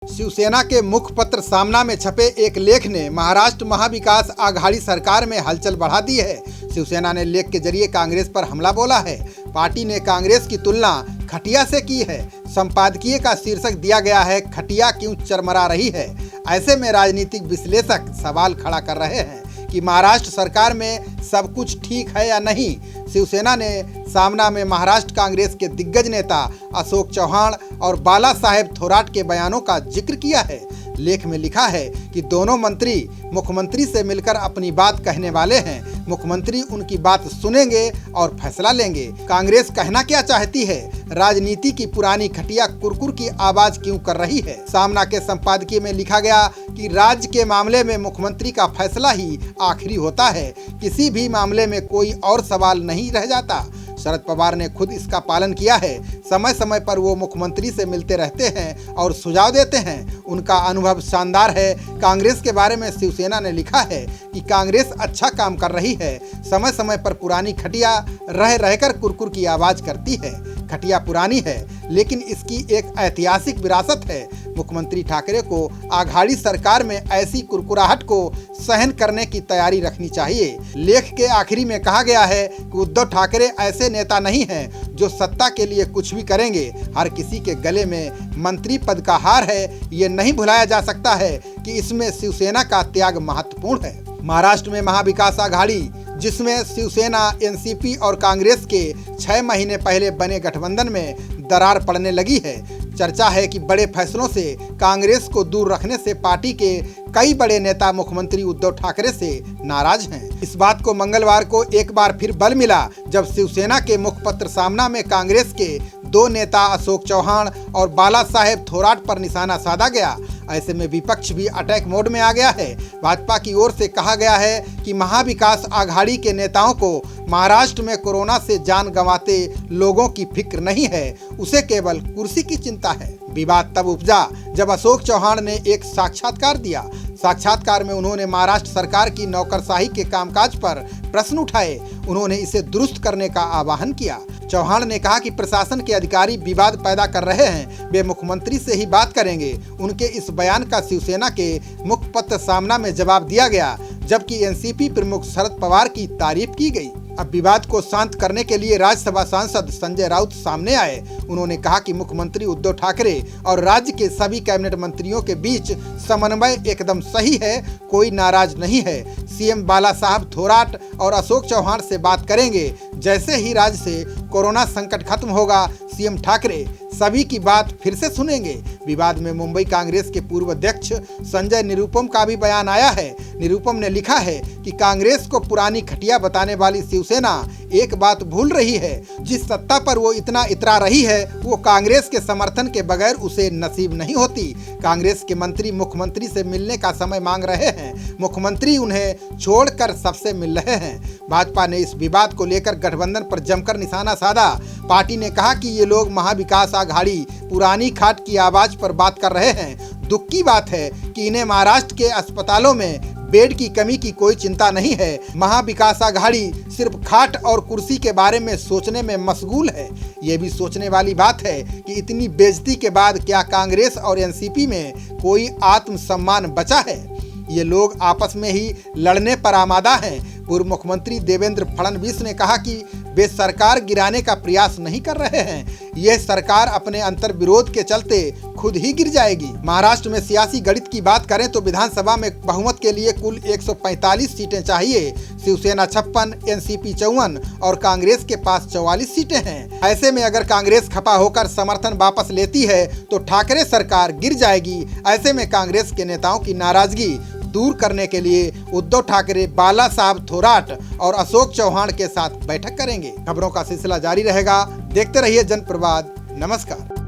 शिवसेना के मुखपत्र सामना में छपे एक लेख ने महाराष्ट्र महाविकास आघाड़ी सरकार में हलचल बढ़ा दी है। शिवसेना ने लेख के जरिए कांग्रेस पर हमला बोला है। पार्टी ने कांग्रेस की तुलना खटिया से की है। संपादकीय का शीर्षक दिया गया है, खटिया क्यों चरमरा रही है। ऐसे में राजनीतिक विश्लेषक सवाल खड़ा कर रहे हैं कि महाराष्ट्र सरकार में सब कुछ ठीक है या नहीं। शिवसेना ने सामना में महाराष्ट्र कांग्रेस के दिग्गज नेता अशोक चौहान और बाला साहेब थोराट के बयानों का जिक्र किया है। लेख में लिखा है कि दोनों मंत्री मुख्यमंत्री से मिलकर अपनी बात कहने वाले हैं। मुख्यमंत्री उनकी बात सुनेंगे और फैसला लेंगे। कांग्रेस कहना क्या चाहती है, राजनीति की पुरानी खटिया कुरकुर की आवाज क्यों कर रही है। सामना के संपादकीय में लिखा गया कि राज्य के मामले में मुख्यमंत्री का फैसला ही आखिरी होता है। किसी भी मामले में कोई और सवाल नहीं रह जाता। शरद पवार ने खुद इसका पालन किया है। समय समय पर वो मुख्यमंत्री से मिलते रहते हैं और सुझाव देते हैं। उनका अनुभव शानदार है। कांग्रेस के बारे में शिवसेना ने लिखा है कि कांग्रेस अच्छा काम कर रही है। समय समय पर पुरानी खटिया रह रहकर कुरकुर की आवाज करती है। खटिया पुरानी है, लेकिन इसकी एक ऐतिहासिक विरासत है। मुख्यमंत्री ठाकरे को आघाड़ी सरकार में ऐसी कुरकुराहट को सहन करने की तैयारी रखनी चाहिए। लेख के आखिरी में कहा गया है कि उद्धव ठाकरे ऐसे नेता नहीं हैं जो सत्ता के लिए कुछ भी करेंगे। हर किसी के गले में मंत्री पद का हार है। ये नहीं भुलाया जा सकता है कि इसमें शिवसेना का त्याग महत्वपूर्ण है। महाराष्ट्र में महाविकास आघाड़ी, जिसमें शिवसेना, एनसीपी और कांग्रेस के 6 महीने पहले बने गठबंधन में दरार पड़ने लगी है। चर्चा है कि बड़े फैसलों से कांग्रेस को दूर रखने से पार्टी के कई बड़े नेता मुख्यमंत्री उद्धव ठाकरे से नाराज हैं। इस बात को मंगलवार को एक बार फिर बल मिला जब शिवसेना के मुखपत्र सामना में कांग्रेस के 2 नेता अशोक चौहान और बाला साहेब थोराट पर निशाना साधा गया। ऐसे में विपक्ष भी अटैक मोड में आ गया है। भाजपा की ओर से कहा गया है कि महाविकास आघाड़ी के नेताओं को महाराष्ट्र में कोरोना से जान गंवाते लोगों की फिक्र नहीं है, उसे केवल कुर्सी की चिंता है। विवाद तब उपजा जब अशोक चौहान ने एक साक्षात्कार दिया। साक्षात्कार में उन्होंने महाराष्ट्र सरकार की नौकरशाही के कामकाज पर प्रश्न उठाए। उन्होंने इसे दुरुस्त करने का आह्वान किया। चौहान ने कहा कि प्रशासन के अधिकारी विवाद पैदा कर रहे हैं, वे मुख्यमंत्री से ही बात करेंगे। उनके इस बयान का शिवसेना के मुखपत्र सामना में जवाब दिया गया, जबकि एनसीपी प्रमुख शरद पवार की तारीफ की गई। अब विवाद को शांत करने के लिए राज्यसभा सांसद संजय राउत सामने आए। उन्होंने कहा कि मुख्यमंत्री उद्धव ठाकरे और राज्य के सभी कैबिनेट मंत्रियों के बीच समन्वय एकदम सही है, कोई नाराज नहीं है। सीएम बाला साहब थोराट और अशोक चौहान से बात करेंगे। जैसे ही राज्य से कोरोना संकट खत्म होगा, सीएम ठाकरे सभी की बात फिर से सुनेंगे। विवाद में मुंबई कांग्रेस के पूर्व अध्यक्ष संजय निरुपम का भी बयान आया है। निरुपम ने लिखा है कि कांग्रेस को पुरानी खटिया बताने वाली शिवसेना एक बात भूल रही है, जिस सत्ता पर वो इतना इतरा रही है वो कांग्रेस के समर्थन के बगैर उसे नसीब नहीं होती। कांग्रेस के मंत्री मुख्यमंत्री से मिलने का समय मांग रहे हैं, मुख्यमंत्री उन्हें छोड़कर सबसे मिल रहे हैं। भाजपा ने इस विवाद को लेकर गठबंधन पर जमकर निशाना साधा। पार्टी ने कहा कि ये लोग महाविकास आघाड़ी पुरानी खाट की आवाज पर बात कर रहे हैं। दुख की बात है कि इन्हें महाराष्ट्र के अस्पतालों में बेड की कमी की कोई चिंता नहीं है। महाविकास आघाड़ी सिर्फ खाट और कुर्सी के बारे में सोचने में मशगूल है। ये भी सोचने वाली बात है कि इतनी बेइज्जती के बाद क्या कांग्रेस और एनसीपी में कोई आत्मसम्मान बचा है। ये लोग आपस में ही लड़ने पर आमादा हैं। पूर्व मुख्यमंत्री देवेंद्र फडणवीस ने कहा कि वे सरकार गिराने का प्रयास नहीं कर रहे हैं। यह सरकार अपने अंतर विरोध के चलते खुद ही गिर जाएगी। महाराष्ट्र में सियासी गणित की बात करें तो विधानसभा में बहुमत के लिए कुल 145 सीटें चाहिए। शिवसेना 56, एनसीपी 54 और कांग्रेस के पास 44 सीटें हैं। ऐसे में अगर कांग्रेस खपा होकर समर्थन वापस लेती है तो ठाकरे सरकार गिर जाएगी। ऐसे में कांग्रेस के नेताओं की नाराजगी दूर करने के लिए उद्धव ठाकरे बाला साहब थोराट और अशोक चौहान के साथ बैठक करेंगे। खबरों का सिलसिला जारी रहेगा। देखते रहिए जनप्रवाद। नमस्कार।